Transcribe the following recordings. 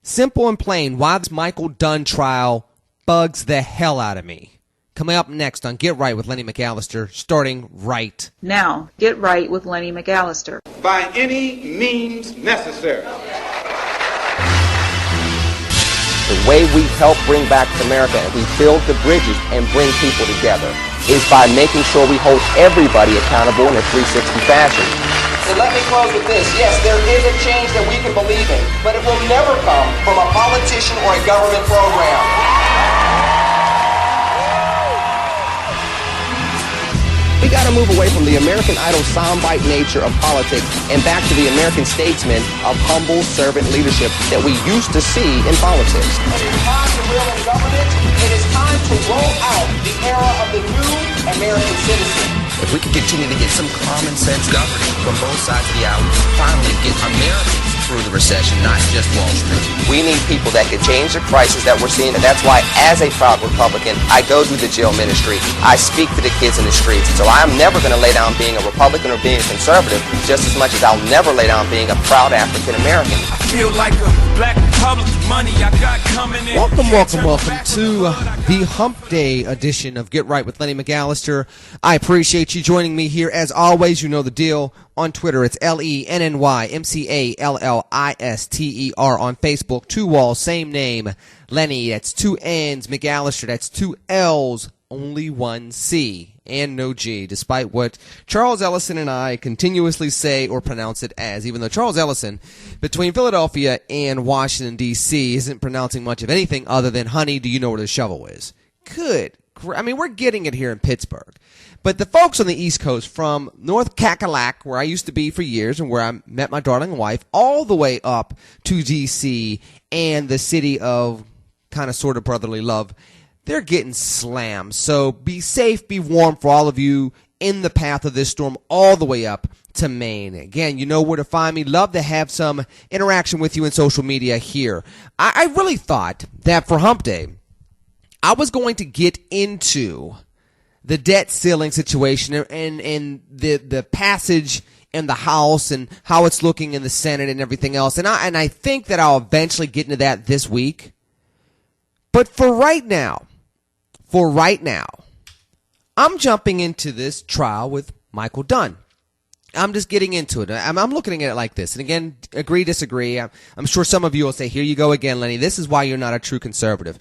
Simple and plain, why this Michael Dunn trial bugs the hell out of me. Coming up next on Get Right with Lenny McAllister, starting right now. Get Right with Lenny McAllister. By any means necessary. The way we help bring back America and we build the bridges and bring people together is by making sure we hold everybody accountable in a 360 fashion. So let me close with this. Yes, there is a change that we can believe in, but it will never come from a politician or a government program. We got to move away from the American Idol soundbite nature of politics and back to the American statesman of humble servant leadership that we used to see in politics. It is time to reel in government. It is time to roll out the era of the new American citizen. If we could continue to get some common sense governing from both sides of the aisle, finally get Americans through the recession, not just Wall Street. We need people that can change the crisis that we're seeing, and that's why, as a proud Republican, I go through the jail ministry. I speak to the kids in the streets. So I'm never going to lay down being a Republican or being a conservative, just as much as I'll never lay down being a proud African American. I feel like a black Republican. Money I got coming in. Welcome to the Hump Day edition of Get Right with Lenny McAllister. I appreciate you joining me here. As always, you know the deal. On Twitter, it's LennyMcAllister. On Facebook, two walls, same name. Lenny, that's two N's. McAllister, that's two L's. Only one C and no G, despite what Charles Ellison and I continuously say or pronounce it as, even though Charles Ellison, between Philadelphia and Washington, D.C., isn't pronouncing much of anything other than, honey, do you know where the shovel is? Good. I mean, we're getting it here in Pittsburgh. But the folks on the East Coast, from North Cackalack, where I used to be for years and where I met my darling wife, all the way up to D.C. and the city of kind of sort of brotherly love, they're getting slammed. So be safe, be warm for all of you in the path of this storm all the way up to Maine. Again, you know where to find me. Love to have some interaction with you in social media here. I really thought that for Hump Day, I was going to get into the debt ceiling situation and the passage in the House and how it's looking in the Senate and everything else. And I think that I'll eventually get into that this week. But for right now, I'm jumping into this trial with Michael Dunn. I'm just getting into it. I'm looking at it like this. And again, agree, disagree. I'm sure some of you will say, here you go again, Lenny. This is why you're not a true conservative.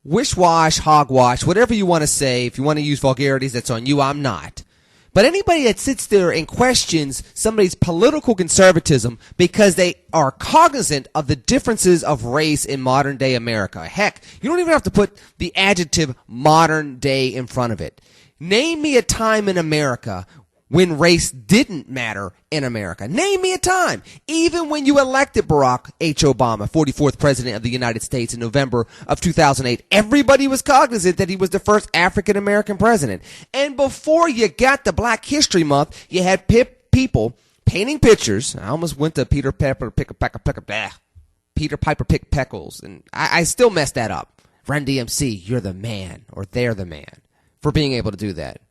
Wish-wash, hogwash, whatever you want to say. If you want to use vulgarities, that's on you. I'm not. But anybody that sits there and questions somebody's political conservatism because they are cognizant of the differences of race in modern day America. Heck, you don't even have to put the adjective modern day in front of it. Name me a time in America when race didn't matter in America. Name me a time. Even when you elected Barack H. Obama, 44th President of the United States in November of 2008, everybody was cognizant that he was the first African-American president. And before you got to Black History Month, you had people painting pictures. I almost went to Peter Piper Pick Peckles, and I still messed that up. Run DMC, you're the man, or they're the man, for being able to do that.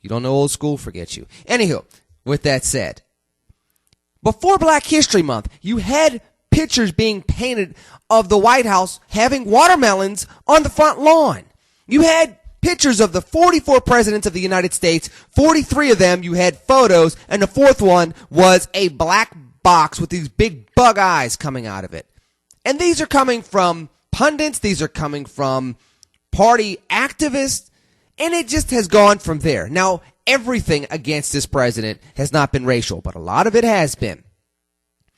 You don't know old school? Forget you. Anywho, with that said, before Black History Month, you had pictures being painted of the White House having watermelons on the front lawn. You had pictures of the 44 presidents of the United States. 43 of them, you had photos, and the fourth one was a black box with these big bug eyes coming out of it. And these are coming from pundits. These are coming from party activists. And it just has gone from there. Now, everything against this president has not been racial, but a lot of it has been.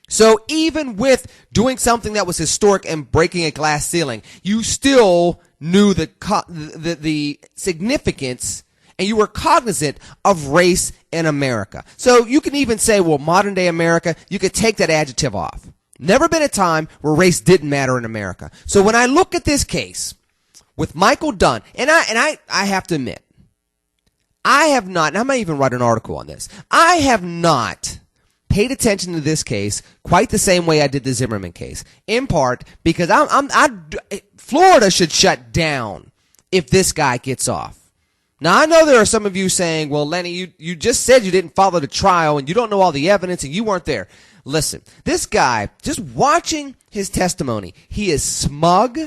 So even with doing something that was historic and breaking a glass ceiling, you still knew the significance, and you were cognizant of race in America. So you can even say, well, modern day America, you could take that adjective off. Never been a time where race didn't matter in America. So when I look at this case with Michael Dunn, and I have to admit, I have not, and I might even write an article on this, I have not paid attention to this case quite the same way I did the Zimmerman case, in part because Florida should shut down if this guy gets off. Now, I know there are some of you saying, well, Lenny, you just said you didn't follow the trial and you don't know all the evidence and you weren't there. Listen, this guy, just watching his testimony, he is smug,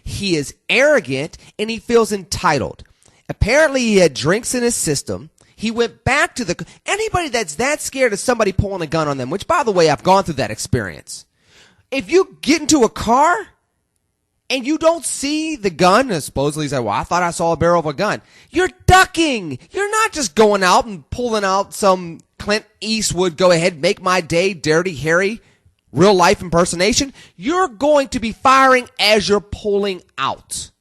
he is arrogant, and he feels entitled. Apparently, he had drinks in his system. He went back to anybody that's that scared of somebody pulling a gun on them, which, by the way, I've gone through that experience. If you get into a car and you don't see the gun, and supposedly you say, well, I thought I saw a barrel of a gun. You're ducking. You're not just going out and pulling out some Clint Eastwood, go ahead, make my day, Dirty Harry, real life impersonation. You're going to be firing as you're pulling out.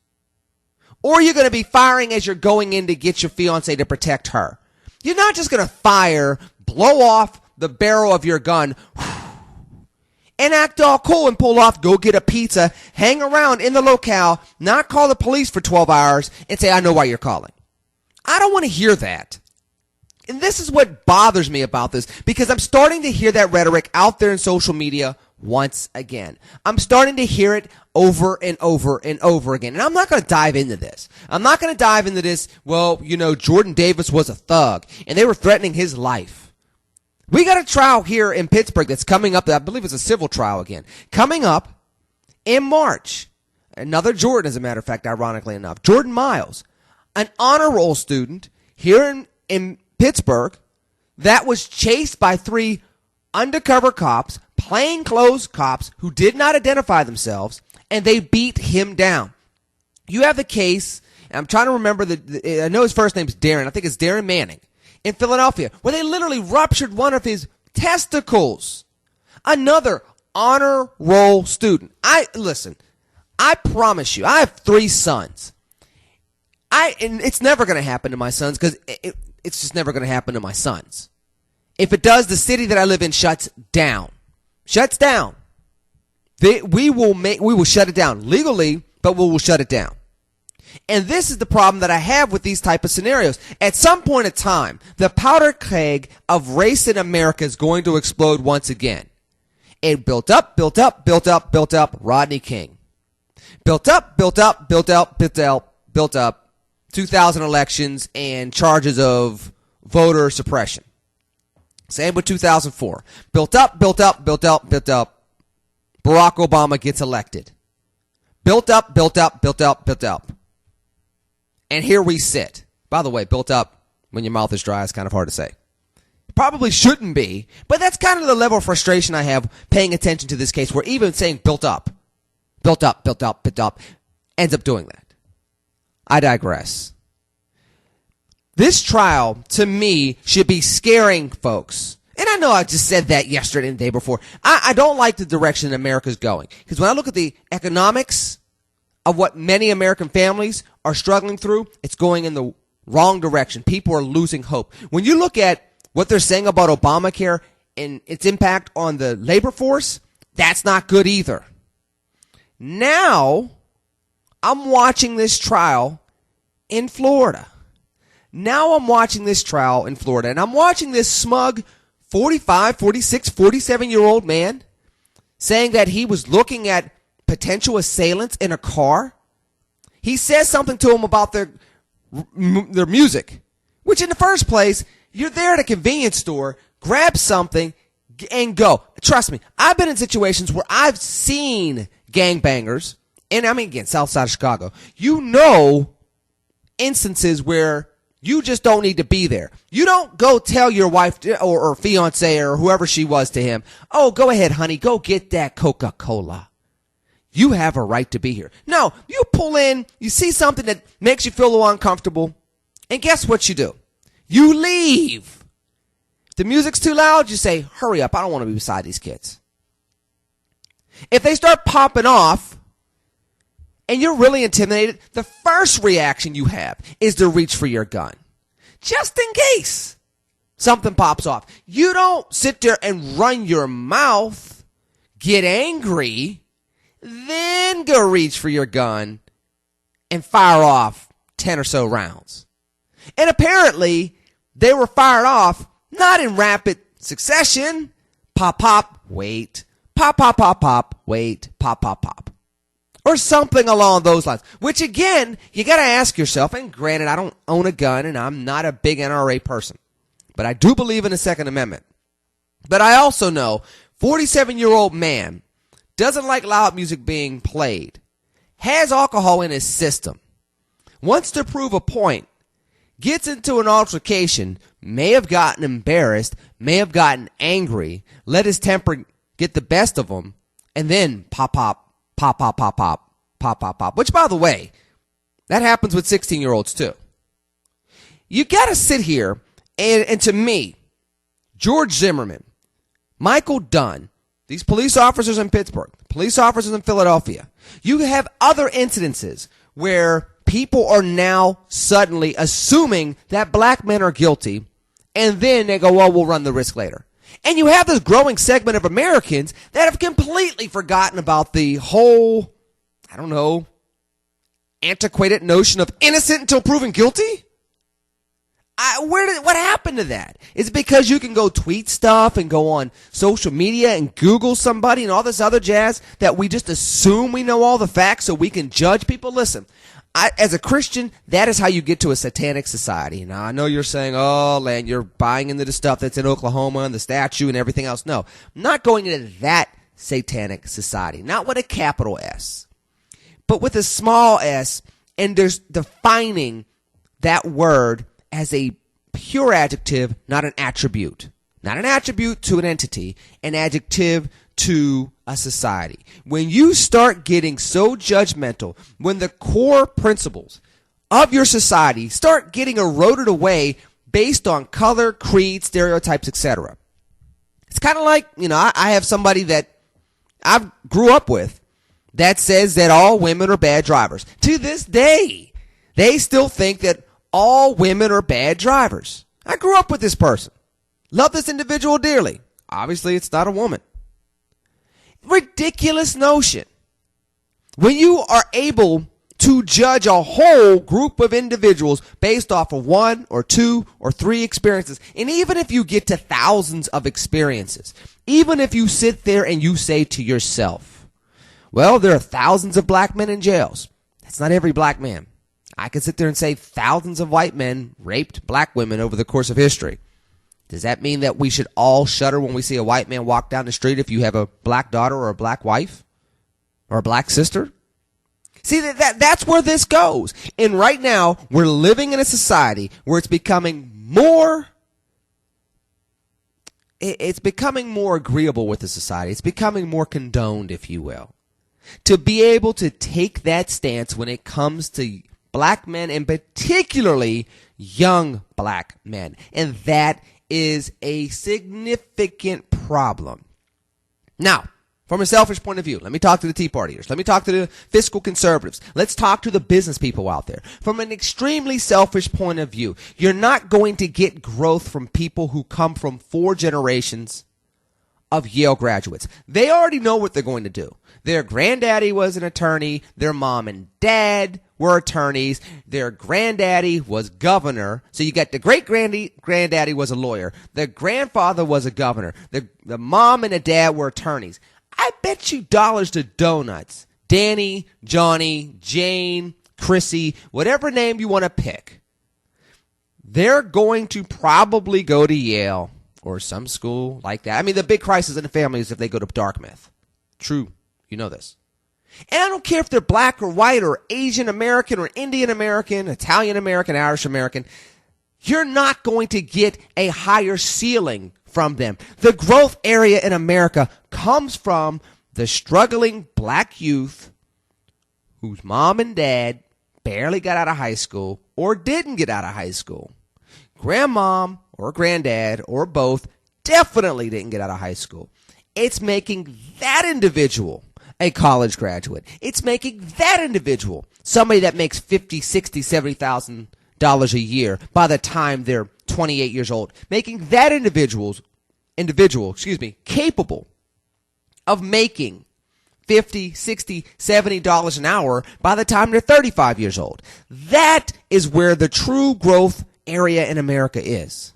Or you're going to be firing as you're going in to get your fiance to protect her. You're not just going to fire, blow off the barrel of your gun, and act all cool and pull off, go get a pizza, hang around in the locale, not call the police for 12 hours, and say, I know why you're calling. I don't want to hear that. And this is what bothers me about this, because I'm starting to hear that rhetoric out there in social media once again. I'm starting to hear it over and over and over again. And I'm not going to dive into this. I'm not going to dive into this, well, Jordan Davis was a thug, and they were threatening his life. We got a trial here in Pittsburgh that's coming up, I believe it's a civil trial again, coming up in March. Another Jordan, as a matter of fact, ironically enough. Jordan Miles, an honor roll student here in Pittsburgh that was chased by 3 undercover cops, plainclothes cops who did not identify themselves, and they beat him down. You have the case, and I'm trying to remember, I know his first name's Darren, I think it's Darren Manning, in Philadelphia, where they literally ruptured one of his testicles. Another honor roll student. Listen, I promise you, I have 3 sons. And it's never going to happen to my sons, because it's just never going to happen to my sons. If it does, the city that I live in shuts down. Shuts down. We will shut it down legally, but we will shut it down. And this is the problem that I have with these type of scenarios. At some point in time, the powder keg of race in America is going to explode once again. It built up, Rodney King. Built up, 2000 elections and charges of voter suppression. Same with 2004. Built up. Barack Obama gets elected. Built up. And here we sit. By the way, built up when your mouth is dry is kind of hard to say. Probably shouldn't be, but that's kind of the level of frustration I have paying attention to this case, where even saying built up, ends up doing that. I digress. This trial, to me, should be scaring folks. And I know I just said that yesterday and the day before. I don't like the direction America's going. Because when I look at the economics of what many American families are struggling through, it's going in the wrong direction. People are losing hope. When you look at what they're saying about Obamacare and its impact on the labor force, that's not good either. Now, I'm watching this trial in Florida. And I'm watching this smug 45, 46, 47-year-old man saying that he was looking at potential assailants in a car. He says something to him about their music, which in the first place, you're there at a convenience store, grab something, and go. Trust me, I've been in situations where I've seen gangbangers, and I mean, again, south side of Chicago. Instances where you just don't need to be there. You don't go tell your wife or fiance or whoever she was to him, oh, go ahead, honey, go get that Coca-Cola. You have a right to be here. No, you pull in, you see something that makes you feel a little uncomfortable, and guess what you do? You leave. If the music's too loud, you say, hurry up, I don't want to be beside these kids. If they start popping off, and you're really intimidated, the first reaction you have is to reach for your gun. Just in case something pops off. You don't sit there and run your mouth, get angry, then go reach for your gun and fire off 10 or so rounds. And apparently, they were fired off not in rapid succession. Pop, pop, wait. Pop, pop, pop, pop, wait. Pop, pop, pop. Or something along those lines. Which, again, you got to ask yourself, and granted, I don't own a gun, and I'm not a big NRA person, but I do believe in the Second Amendment. But I also know 47-year-old man, doesn't like loud music being played, has alcohol in his system, wants to prove a point, gets into an altercation, may have gotten embarrassed, may have gotten angry, let his temper get the best of him, and then pop, which, by the way, that happens with 16-year-olds too. You got to sit here, and to me, George Zimmerman, Michael Dunn, these police officers in Pittsburgh, police officers in Philadelphia, you have other incidences where people are now suddenly assuming that black men are guilty, and then they go, well, we'll run the risk later. And you have this growing segment of Americans that have completely forgotten about the whole, I don't know, antiquated notion of innocent until proven guilty? What happened to that? Is it because you can go tweet stuff and go on social media and Google somebody and all this other jazz that we just assume we know all the facts so we can judge people? Listen, as a Christian, that is how you get to a satanic society. Now, I know you're saying, oh, Len, you're buying into the stuff that's in Oklahoma and the statue and everything else. No, I'm not going into that satanic society. Not with a capital S, but with a small s, and there's defining that word as a pure adjective, not an attribute. Not an attribute to an entity, an adjective to a society. When you start getting so judgmental, when the core principles of your society start getting eroded away based on color, creed, stereotypes, etc. It's kind of like, I have somebody that I grew up with that says that all women are bad drivers. To this day, they still think that all women are bad drivers. I grew up with this person. Love this individual dearly. Obviously, it's not a woman. Ridiculous notion. When you are able to judge a whole group of individuals based off of 1 or 2 or 3 experiences, and even if you get to thousands of experiences, even if you sit there and you say to yourself, well, there are thousands of black men in jails. That's not every black man. I could sit there and say thousands of white men raped black women over the course of history. Does that mean that we should all shudder when we see a white man walk down the street if you have a black daughter or a black wife or a black sister? See, that's where this goes. And right now, we're living in a society where it's becoming more agreeable with the society. It's becoming more condoned, if you will, to be able to take that stance when it comes to black men, and particularly young black men. And that is a significant problem. Now, from a selfish point of view, let me talk to the Tea Partiers. Let me talk to the fiscal conservatives. Let's talk to the business people out there. From an extremely selfish point of view, you're not going to get growth from people who come from 4 generations of Yale graduates. They already know what they're going to do. Their granddaddy was an attorney. Their mom and dad were attorneys. Their granddaddy was governor. So you got the great-granddaddy was a lawyer. The grandfather was a governor. The mom and the dad were attorneys. I bet you dollars to donuts, Danny, Johnny, Jane, Chrissy, whatever name you want to pick, they're going to probably go to Yale or some school like that. I mean, the big crisis in the family is if they go to Dartmouth. True. You know this. And I don't care if they're black or white or Asian American or Indian American, Italian American, Irish American. You're not going to get a higher ceiling from them. The growth area in America comes from the struggling black youth whose mom and dad barely got out of high school or didn't get out of high school. Grandmom or granddad or both definitely didn't get out of high school. It's making that individual a college graduate. It's making that individual somebody that makes $50,000, $60,000, $70,000 a year by the time they're 28 years old. Making that individual, capable of making $50, $60, $70 an hour by the time they're 35 years old. That is where the true growth area in America is.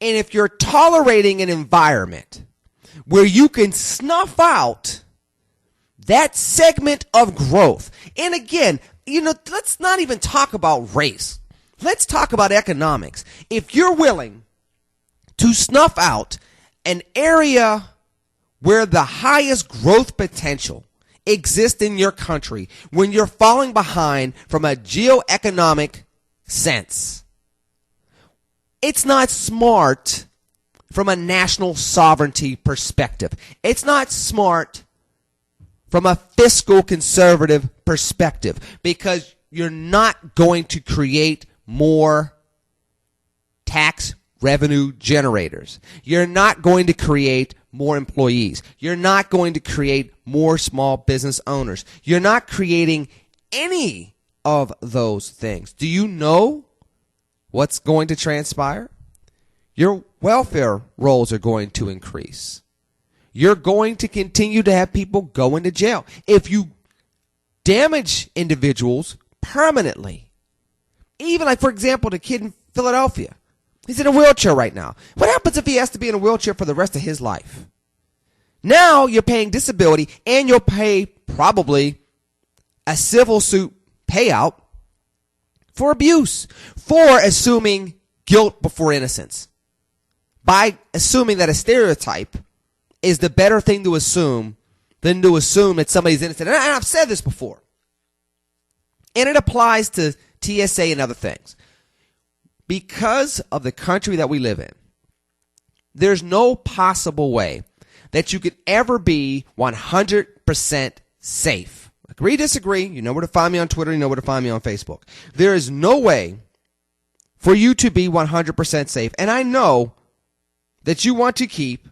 And if you're tolerating an environment where you can snuff out that segment of growth, and again, let's not even talk about race. Let's talk about economics. If you're willing to snuff out an area where the highest growth potential exists in your country, when you're falling behind from a geoeconomic sense. It's not smart from a national sovereignty perspective. It's not smart from a fiscal conservative perspective, because you're not going to create more tax revenue generators. You're not going to create more employees. You're not going to create more small business owners. You're not creating any of those things. Do you know what's going to transpire? Your welfare rolls are going to increase. You're going to continue to have people go into jail. If you damage individuals permanently, even like, for example, the kid in Philadelphia, he's in a wheelchair right now. What happens if he has to be in a wheelchair for the rest of his life? Now you're paying disability, and you'll pay probably a civil suit payout for abuse, for assuming guilt before innocence, by assuming that a stereotype is the better thing to assume than to assume that somebody's innocent. And I've said this before, and it applies to TSA and other things. Because of the country that we live in, there's no possible way that you could ever be 100% safe. Agree, disagree. You know where to find me on Twitter. You know where to find me on Facebook. There is no way for you to be 100% safe. And I know that you want to keep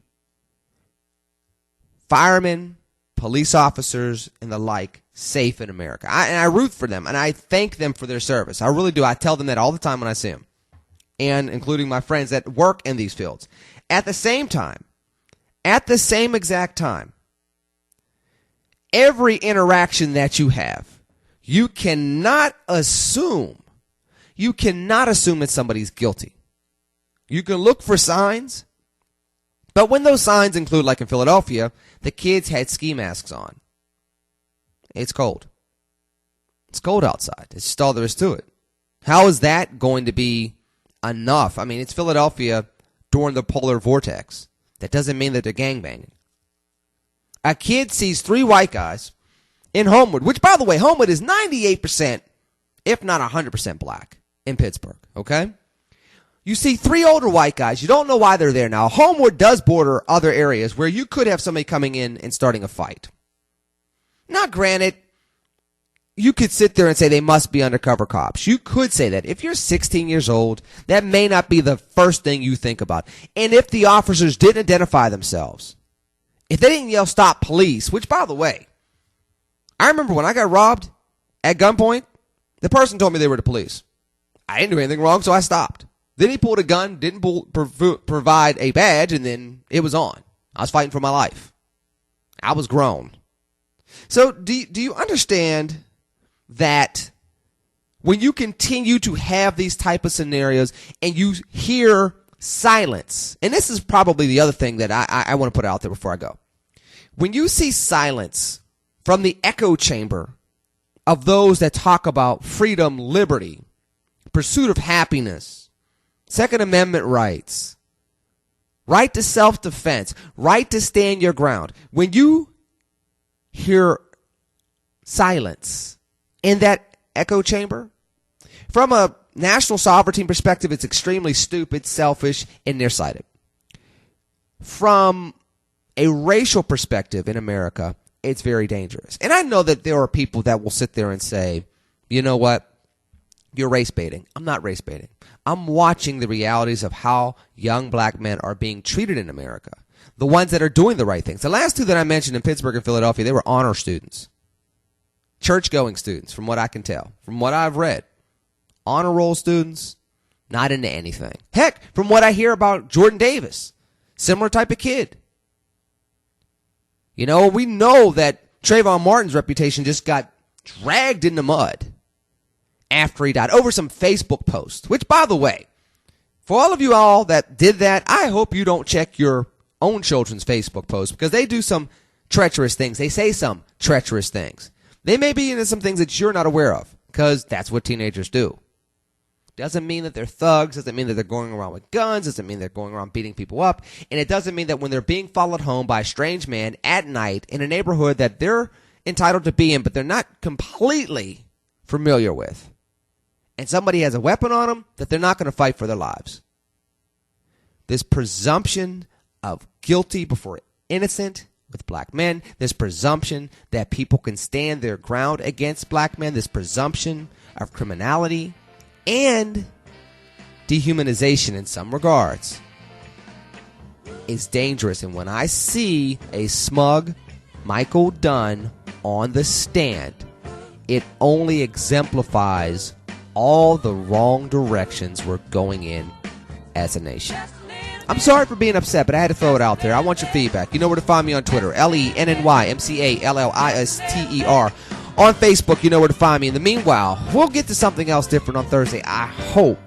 firemen, police officers, and the like safe in America. And I root for them, and I thank them for their service. I really do. I tell them that all the time when I see them, and including my friends that work in these fields. At the same time, at the same exact time, every interaction that you have, you cannot assume that somebody's guilty. You can look for signs, but when those signs include, like in Philadelphia, the kids had ski masks on. It's cold. It's cold outside. It's just all there is to it. How is that going to be enough? I mean, it's Philadelphia during the polar vortex. That doesn't mean that they're gangbanging. A kid sees 3 white guys in Homewood, which, by the way, Homewood is 98%, if not 100% black in Pittsburgh, okay? You see 3 older white guys. You don't know why they're there. Now, Homewood does border other areas where you could have somebody coming in and starting a fight. Now, granted, you could sit there and say they must be undercover cops. You could say that. If you're 16 years old, that may not be the first thing you think about. And if the officers didn't identify themselves, if they didn't yell, "Stop, police," which, by the way, I remember when I got robbed at gunpoint, the person told me they were the police. I didn't do anything wrong, so I stopped. Then he pulled a gun, didn't provide a badge, and then it was on. I was fighting for my life. I was grown. So do you understand that when you continue to have these type of scenarios and you hear silence, and this is probably the other thing that I want to put out there before I go. When you see silence from the echo chamber of those that talk about freedom, liberty, pursuit of happiness, Second Amendment rights, right to self-defense, right to stand your ground, when you hear silence in that echo chamber, from a national sovereignty perspective, it's extremely stupid, selfish, and nearsighted. From a racial perspective in America, it's very dangerous. And I know that there are people that will sit there and say, you know what, you're race baiting. I'm not race baiting. I'm watching the realities of how young black men are being treated in America. The ones that are doing the right things. The last 2 that I mentioned in Pittsburgh and Philadelphia, they were honor students. Church-going students, from what I can tell. From what I've read. Honor roll students, not into anything. Heck, from what I hear about Jordan Davis, similar type of kid. You know, we know that Trayvon Martin's reputation just got dragged in the mud after he died over some Facebook post, which, by the way, for all of you all that did that, I hope you don't check your own children's Facebook posts, because they do some treacherous things. They say some treacherous things. They may be into some things that you're not aware of, because that's what teenagers do. Doesn't mean that they're thugs. Doesn't mean that they're going around with guns. Doesn't mean they're going around beating people up. And it doesn't mean that when they're being followed home by a strange man at night in a neighborhood that they're entitled to be in, but they're not completely familiar with, and somebody has a weapon on them, that they're not going to fight for their lives. This presumption of guilty before innocent with black men, this presumption that people can stand their ground against black men, this presumption of criminality and dehumanization in some regards is dangerous. And when I see a smug Michael Dunn on the stand, it only exemplifies all the wrong directions we're going in as a nation. I'm sorry for being upset, but I had to throw it out there. I want your feedback. You know where to find me on Twitter, LennyMcAllister. On Facebook, you know where to find me. In the meanwhile, we'll get to something else different on Thursday. I hope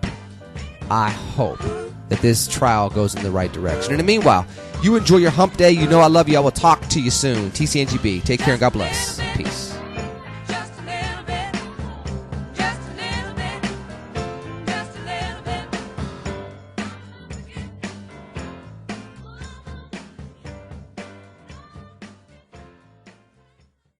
that this trial goes in the right direction. In the meanwhile, you enjoy your hump day. You know I love you. I will talk to you soon. TCNGB. Take care and God bless.